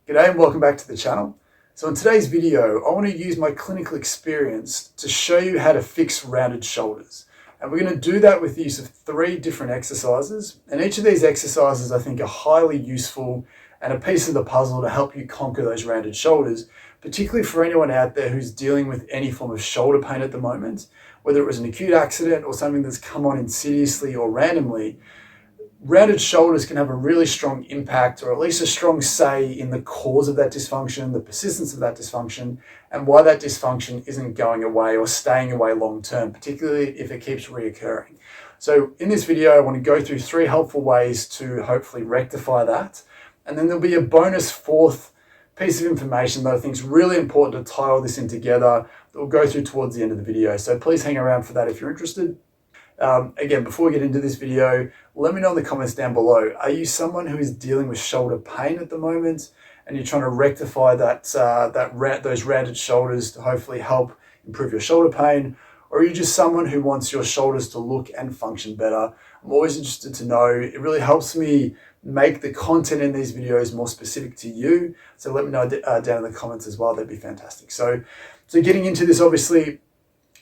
G'day and welcome back to the channel. So in today's video, I want to use my clinical experience to show you how to fix rounded shoulders. And we're going to do that with the use of 3 different exercises. And each of these exercises I think are highly useful and a piece of the puzzle to help you conquer those rounded shoulders, particularly for anyone out there who's dealing with any form of shoulder pain at the moment, whether it was an acute accident or something that's come on insidiously or randomly. Rounded shoulders can have a really strong impact, or at least a strong say in the cause of that dysfunction, the persistence of that dysfunction, and why that dysfunction isn't going away or staying away long term, particularly if it keeps reoccurring. So in this video, I want to go through 3 helpful ways to hopefully rectify that. And then there'll be a bonus 4th piece of information that I think is really important to tie all this in together that we'll go through towards the end of the video. So please hang around for that if you're interested. Again, before we get into this video, let me know in the comments down below. Are you someone who is dealing with shoulder pain at the moment and you're trying to rectify those rounded shoulders to hopefully help improve your shoulder pain? Or are you just someone who wants your shoulders to look and function better? I'm always interested to know. It really helps me make the content in these videos more specific to you. So let me know down in the comments as well. That'd be fantastic. So getting into this, obviously,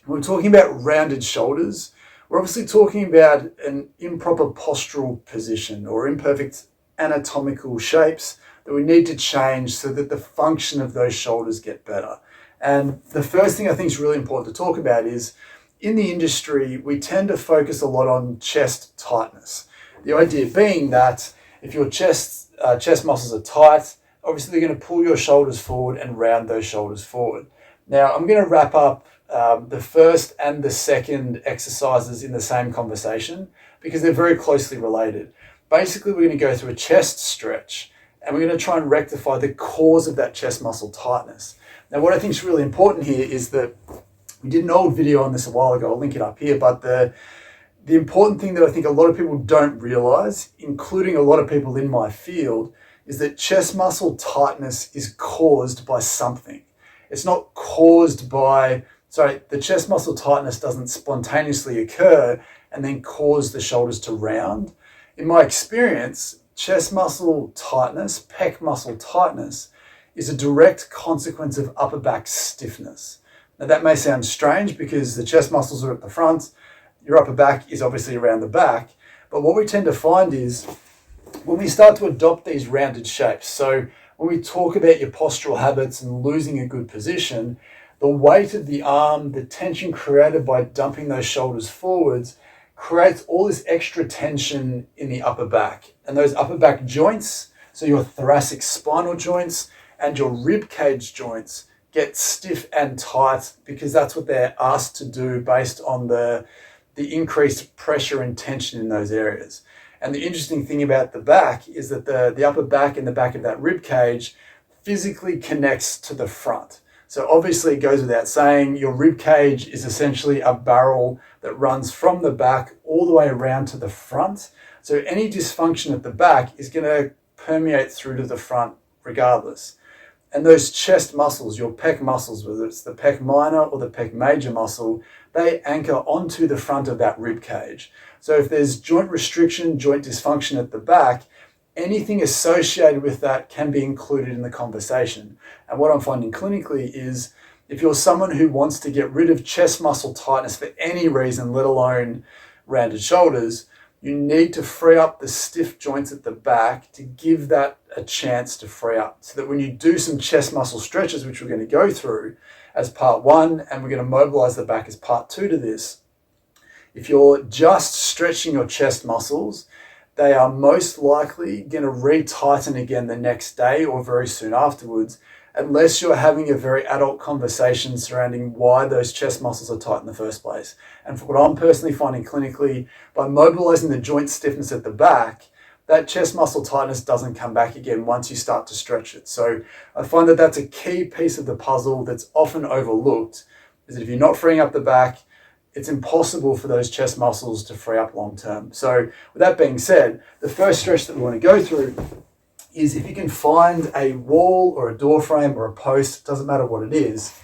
when we're talking about rounded shoulders, we're obviously talking about an improper postural position or imperfect anatomical shapes that we need to change so that the function of those shoulders get better. And the first thing I think is really important to talk about is, in the industry, we tend to focus a lot on chest tightness. The idea being that if your chest muscles are tight, obviously they're going to pull your shoulders forward and round those shoulders forward. Now, I'm going to wrap up the first and the second exercises in the same conversation because they're very closely related. Basically, we're going to go through a chest stretch and we're going to try and rectify the cause of that chest muscle tightness. Now, what I think is really important here is that we did an old video on this a while ago. I'll link it up here, but the important thing that I think a lot of people don't realize, including a lot of people in my field, is that chest muscle tightness is caused by something. It's not caused by the chest muscle tightness doesn't spontaneously occur and then cause the shoulders to round. In my experience, chest muscle tightness, pec muscle tightness, is a direct consequence of upper back stiffness. Now that may sound strange because the chest muscles are at the front, your upper back is obviously around the back, but what we tend to find is when we start to adopt these rounded shapes, so when we talk about your postural habits and losing a good position, the weight of the arm, the tension created by dumping those shoulders forwards, creates all this extra tension in the upper back. And those upper back joints, so your thoracic spinal joints and your rib cage joints, get stiff and tight because that's what they're asked to do based on the increased pressure and tension in those areas. And the interesting thing about the back is that the upper back and the back of that rib cage physically connects to the front. So obviously it goes without saying, your rib cage is essentially a barrel that runs from the back all the way around to the front. So any dysfunction at the back is going to permeate through to the front regardless. And those chest muscles, your pec muscles, whether it's the pec minor or the pec major muscle, they anchor onto the front of that rib cage. So if there's joint restriction, joint dysfunction at the back, anything associated with that can be included in the conversation. And what I'm finding clinically is if you're someone who wants to get rid of chest muscle tightness for any reason, let alone rounded shoulders, you need to free up the stiff joints at the back to give that a chance to free up. So that when you do some chest muscle stretches, which we're going to go through as part 1, and we're going to mobilize the back as part 2 to this, if you're just stretching your chest muscles, they are most likely going to re-tighten again the next day or very soon afterwards, unless you're having a very adult conversation surrounding why those chest muscles are tight in the first place. And for what I'm personally finding clinically, by mobilizing the joint stiffness at the back, that chest muscle tightness doesn't come back again once you start to stretch it. So I find that that's a key piece of the puzzle that's often overlooked, is that if you're not freeing up the back, it's impossible for those chest muscles to free up long term. So with that being said, the first stretch that we want to go through is if you can find a wall or a door frame or a post, doesn't matter what it is,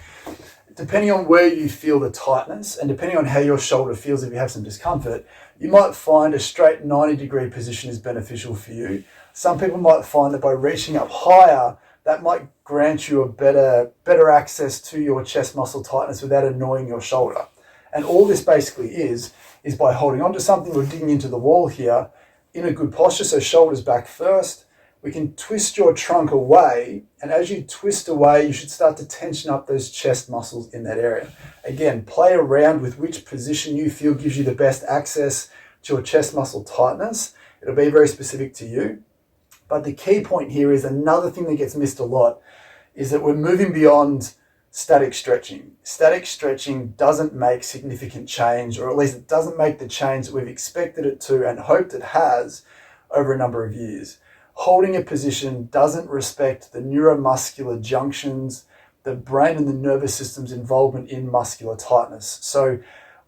depending on where you feel the tightness and depending on how your shoulder feels, if you have some discomfort, you might find a straight 90-degree position is beneficial for you. Some people might find that by reaching up higher, that might grant you a better access to your chest muscle tightness without annoying your shoulder. And all this basically is by holding onto something or digging into the wall here in a good posture, so shoulders back first. We can twist your trunk away, and as you twist away, you should start to tension up those chest muscles in that area. Again, play around with which position you feel gives you the best access to your chest muscle tightness. It'll be very specific to you. But the key point here is another thing that gets missed a lot is that we're moving beyond static stretching. Static stretching doesn't make significant change, or at least it doesn't make the change that we've expected it to and hoped it has over a number of years. Holding a position doesn't respect the neuromuscular junctions, the brain and the nervous system's involvement in muscular tightness. So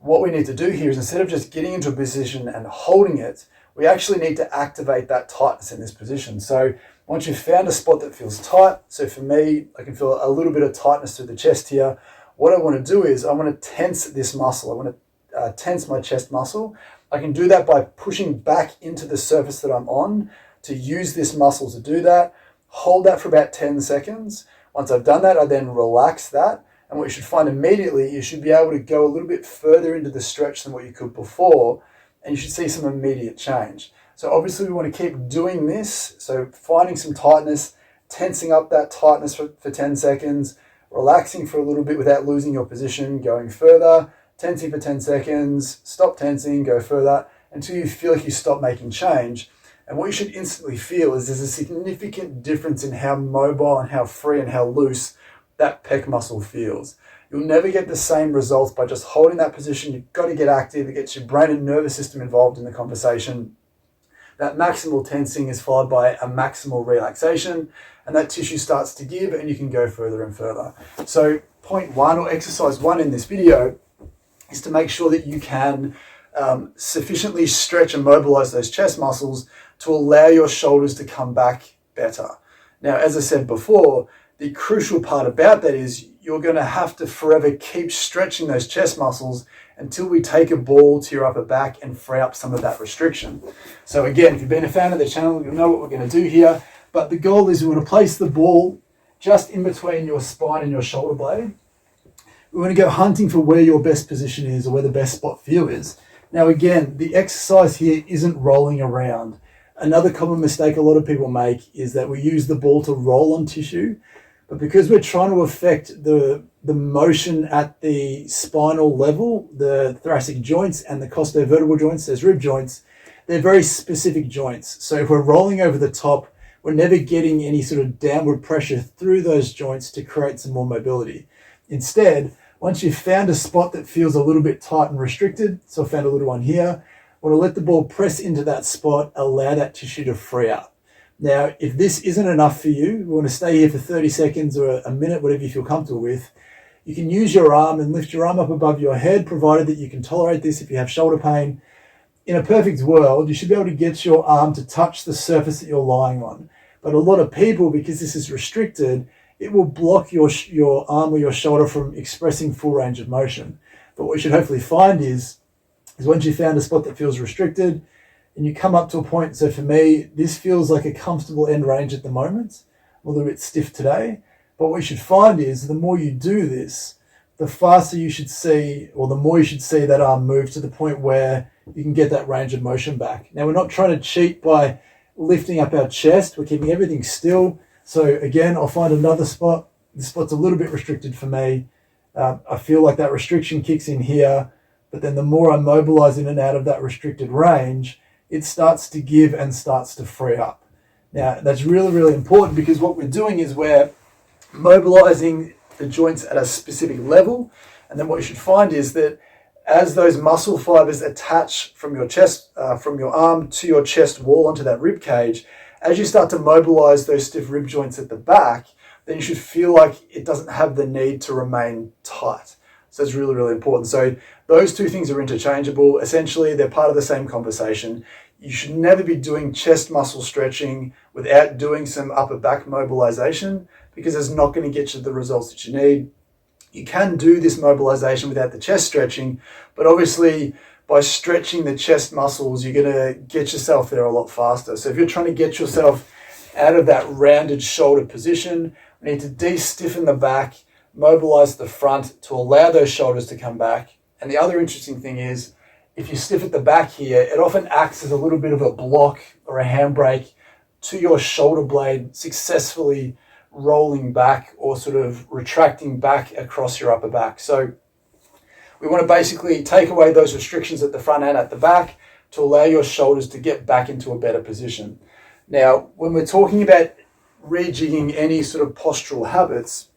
what we need to do here is, instead of just getting into a position and holding it, we actually need to activate that tightness in this position. So once you've found a spot that feels tight, so for me, I can feel a little bit of tightness through the chest here. What I want to do is I want to tense this muscle. I want to tense my chest muscle. I can do that by pushing back into the surface that I'm on to use this muscle to do that. Hold that for about 10 seconds. Once I've done that, I then relax that. And what you should find immediately, you should be able to go a little bit further into the stretch than what you could before, and you should see some immediate change. So obviously we want to keep doing this. So finding some tightness, tensing up that tightness for 10 seconds, relaxing for a little bit without losing your position, going further, tensing for 10 seconds, stop tensing, go further until you feel like you stop making change. And what you should instantly feel is there's a significant difference in how mobile and how free and how loose that pec muscle feels. You'll never get the same results by just holding that position. You've got to get active. It gets your brain and nervous system involved in the conversation. That maximal tensing is followed by a maximal relaxation, and that tissue starts to give, and you can go further and further. So point one, or exercise one in this video, is to make sure that you can sufficiently stretch and mobilize those chest muscles to allow your shoulders to come back better. Now, as I said before, the crucial part about that is you're going to have to forever keep stretching those chest muscles until we take a ball to your upper back and free up some of that restriction. So again, if you've been a fan of the channel, you'll know what we're going to do here. But the goal is we want to place the ball just in between your spine and your shoulder blade. We want to go hunting for where your best position is, or where the best spot for you is. Now again, the exercise here isn't rolling around. Another common mistake a lot of people make is that we use the ball to roll on tissue, but because we're trying to affect the motion at the spinal level, the thoracic joints and the costovertebral joints, those rib joints, they're very specific joints. So if we're rolling over the top, we're never getting any sort of downward pressure through those joints to create some more mobility. Instead, once you've found a spot that feels a little bit tight and restricted, so I found a little one here, I want to let the ball press into that spot, allow that tissue to free up. Now, if this isn't enough for you, we want to stay here for 30 seconds or a minute, whatever you feel comfortable with. You can use your arm and lift your arm up above your head, provided that you can tolerate this if you have shoulder pain. In a perfect world, you should be able to get your arm to touch the surface that you're lying on. But a lot of people, because this is restricted, it will block your arm or your shoulder from expressing full range of motion. But what you should hopefully find is once you've found a spot that feels restricted, and you come up to a point, so for me, this feels like a comfortable end range at the moment. I'm a little bit stiff today. But what you should find is the more you do this, the faster you should see, or the more you should see that arm move to the point where you can get that range of motion back. Now, we're not trying to cheat by lifting up our chest. We're keeping everything still. So again, I'll find another spot. This spot's a little bit restricted for me. I feel like that restriction kicks in here, but then the more I mobilize in and out of that restricted range, it starts to give and starts to free up. Now, that's really, really important, because what we're doing is we're mobilizing the joints at a specific level. And then what you should find is that as those muscle fibers attach from your chest, from your arm to your chest wall onto that rib cage, as you start to mobilize those stiff rib joints at the back, then you should feel like it doesn't have the need to remain tight. So it's really, really important. So those two things are interchangeable. Essentially, they're part of the same conversation. You should never be doing chest muscle stretching without doing some upper back mobilization, because it's not going to get you the results that you need. You can do this mobilization without the chest stretching, but obviously by stretching the chest muscles, you're going to get yourself there a lot faster. So if you're trying to get yourself out of that rounded shoulder position. We need to de-stiffen the back, mobilize the front to allow those shoulders to come back. And the other interesting thing is, if you stiff at the back here, it often acts as a little bit of a block or a handbrake to your shoulder blade successfully rolling back or sort of retracting back across your upper back. So we want to basically take away those restrictions at the front and at the back to allow your shoulders to get back into a better position. Now, when we're talking about rejigging any sort of postural habits,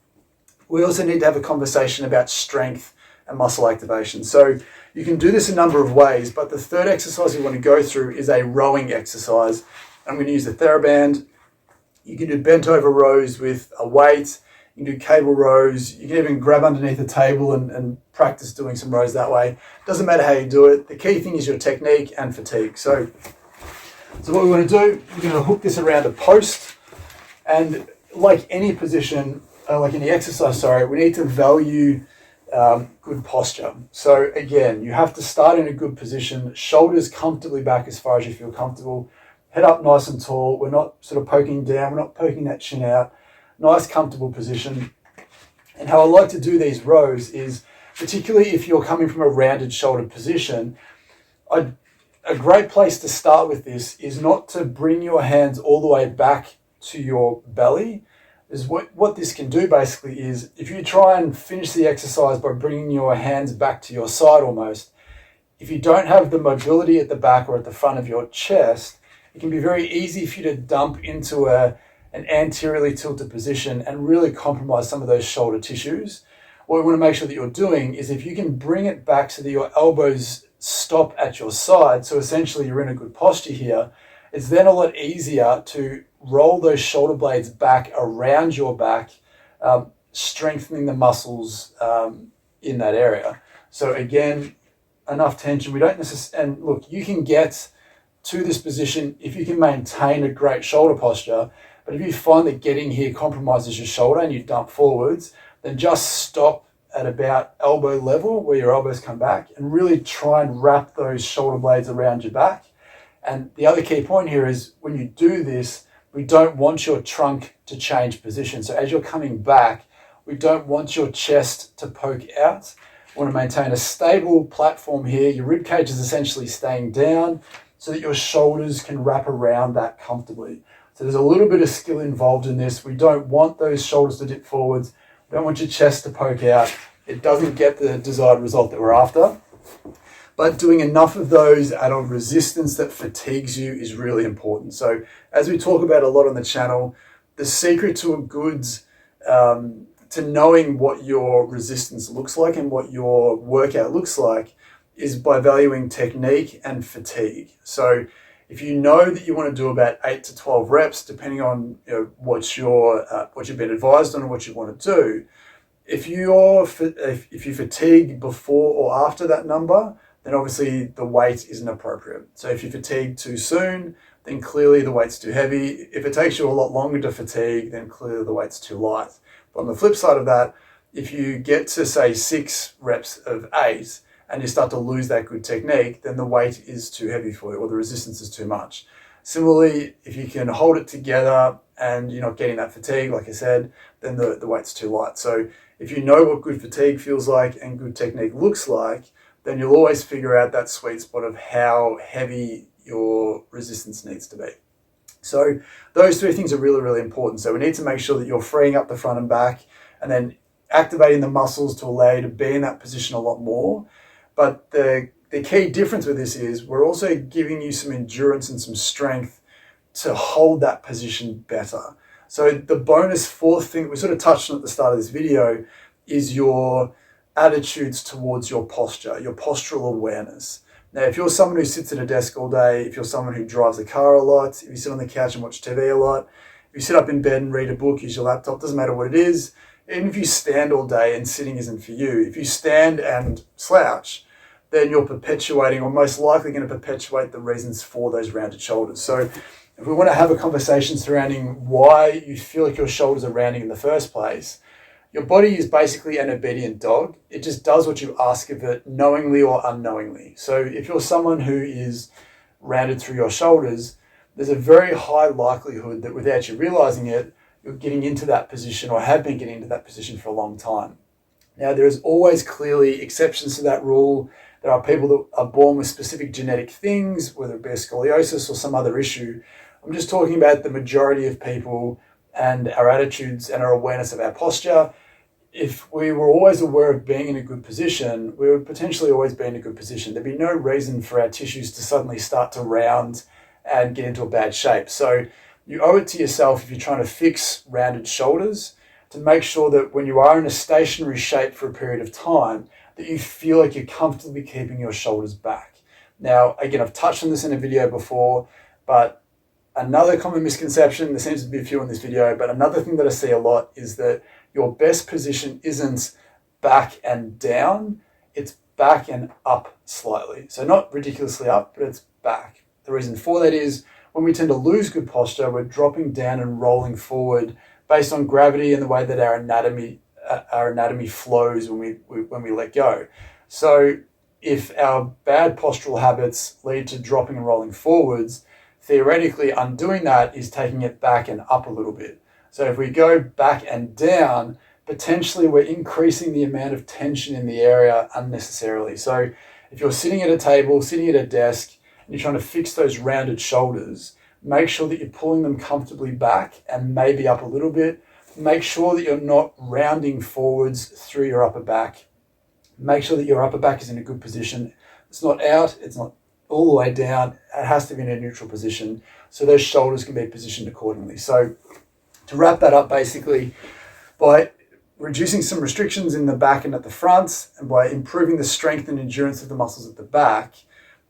we also need to have a conversation about strength and muscle activation. So you can do this a number of ways, but the third exercise we want to go through is a rowing exercise. I'm going to use the TheraBand. You can do bent over rows with a weight. You can do cable rows. You can even grab underneath a table and practice doing some rows that way. Doesn't matter how you do it. The key thing is your technique and fatigue. So what we want to do, we're going to hook this around a post. And like any position, like any exercise, we need to value good posture. So again, you have to start in a good position, shoulders comfortably back as far as you feel comfortable, head up nice and tall. We're not sort of poking down, we're not poking that chin out. Nice comfortable position. And how I like to do these rows is, particularly if you're coming from a rounded shoulder position, a great place to start with this is not to bring your hands all the way back to your belly. Is what this can do basically is, if you try and finish the exercise by bringing your hands back to your side almost, if you don't have the mobility at the back or at the front of your chest, it can be very easy for you to dump into an anteriorly tilted position and really compromise some of those shoulder tissues. What we want to make sure that you're doing is, if you can bring it back so that your elbows stop at your side, so essentially you're in a good posture here, it's then a lot easier to roll those shoulder blades back around your back, strengthening the muscles in that area. So again, enough tension. We don't necessarily, and look, you can get to this position if you can maintain a great shoulder posture, but if you find that getting here compromises your shoulder and you dump forwards, then just stop at about elbow level where your elbows come back and really try and wrap those shoulder blades around your back. And the other key point here is, when you do this, we don't want your trunk to change position. So as you're coming back, we don't want your chest to poke out. We want to maintain a stable platform here. Your rib cage is essentially staying down so that your shoulders can wrap around that comfortably. So there's a little bit of skill involved in this. We don't want those shoulders to dip forwards. We don't want your chest to poke out. It doesn't get the desired result that we're after. But doing enough of those at a resistance that fatigues you is really important. So as we talk about a lot on the channel, the secret to a good, to knowing what your resistance looks like and what your workout looks like, is by valuing technique and fatigue. So if you know that you want to do about 8 to 12 reps, depending on what you've been advised on and what you want to do, if you fatigue before or after that number, then obviously the weight isn't appropriate. So if you fatigue too soon, then clearly the weight's too heavy. If it takes you a lot longer to fatigue, then clearly the weight's too light. But on the flip side of that, if you get to say 6 reps of 8 and you start to lose that good technique, then the weight is too heavy for you, or the resistance is too much. Similarly, if you can hold it together and you're not getting that fatigue, like I said, then the weight's too light. So if you know what good fatigue feels like and good technique looks like, then you'll always figure out that sweet spot of how heavy your resistance needs to be. So those 3 things are really, really important. So we need to make sure that you're freeing up the front and back and then activating the muscles to allow you to be in that position a lot more. But the key difference with this is, we're also giving you some endurance and some strength to hold that position better. So the bonus 4th thing that we sort of touched on at the start of this video is your attitudes towards your posture, your postural awareness. Now, if you're someone who sits at a desk all day, if you're someone who drives a car a lot, if you sit on the couch and watch TV a lot, if you sit up in bed and read a book, use your laptop, doesn't matter what it is, even if you stand all day and sitting isn't for you, if you stand and slouch, then you're perpetuating, or most likely going to perpetuate, the reasons for those rounded shoulders. So if we want to have a conversation surrounding why you feel like your shoulders are rounding in the first place, your body is basically an obedient dog. It just does what you ask of it, knowingly or unknowingly. So if you're someone who is rounded through your shoulders, there's a very high likelihood that without you realizing it, you're getting into that position or have been getting into that position for a long time. Now, there is always clearly exceptions to that rule. There are people that are born with specific genetic things, whether it be a scoliosis or some other issue. I'm just talking about the majority of people and our attitudes and our awareness of our posture. If we were always aware of being in a good position, we would potentially always be in a good position. There'd be no reason for our tissues to suddenly start to round and get into a bad shape. So you owe it to yourself, if you're trying to fix rounded shoulders, to make sure that when you are in a stationary shape for a period of time, that you feel like you're comfortably keeping your shoulders back. Now, again, I've touched on this in a video before, but another common misconception, there seems to be a few in this video, but another thing that I see a lot is that your best position isn't back and down, it's back and up slightly. So not ridiculously up, but it's back. The reason for that is when we tend to lose good posture, we're dropping down and rolling forward based on gravity and the way that our anatomy flows when we let go. So if our bad postural habits lead to dropping and rolling forwards, theoretically undoing that is taking it back and up a little bit. So if we go back and down, potentially we're increasing the amount of tension in the area unnecessarily. So if you're sitting at a table, sitting at a desk, and you're trying to fix those rounded shoulders, make sure that you're pulling them comfortably back and maybe up a little bit. Make sure that you're not rounding forwards through your upper back. Make sure that your upper back is in a good position. It's not out, it's not all the way down. It has to be in a neutral position so those shoulders can be positioned accordingly. So to wrap that up, basically, by reducing some restrictions in the back and at the front, and by improving the strength and endurance of the muscles at the back,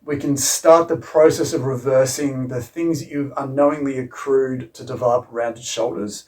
we can start the process of reversing the things that you've unknowingly accrued to develop rounded shoulders.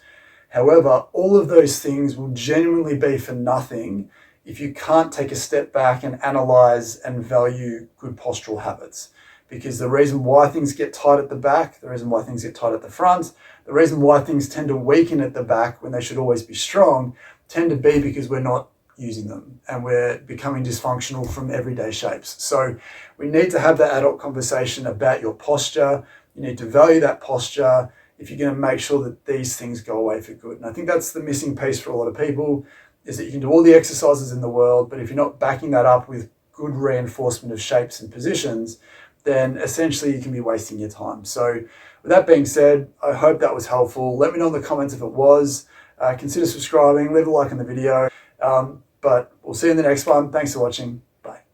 However, all of those things will genuinely be for nothing if you can't take a step back and analyze and value good postural habits. Because the reason why things get tight at the back, the reason why things get tight at the front, the reason why things tend to weaken at the back when they should always be strong, tend to be because we're not using them and we're becoming dysfunctional from everyday shapes. So we need to have that adult conversation about your posture. You need to value that posture if you're going to make sure that these things go away for good. And I think that's the missing piece for a lot of people, is that you can do all the exercises in the world, but if you're not backing that up with good reinforcement of shapes and positions, then essentially you can be wasting your time. So with that being said, I hope that was helpful. Let me know in the comments if it was. Consider subscribing, leave a like on the video. But we'll see you in the next one. Thanks for watching.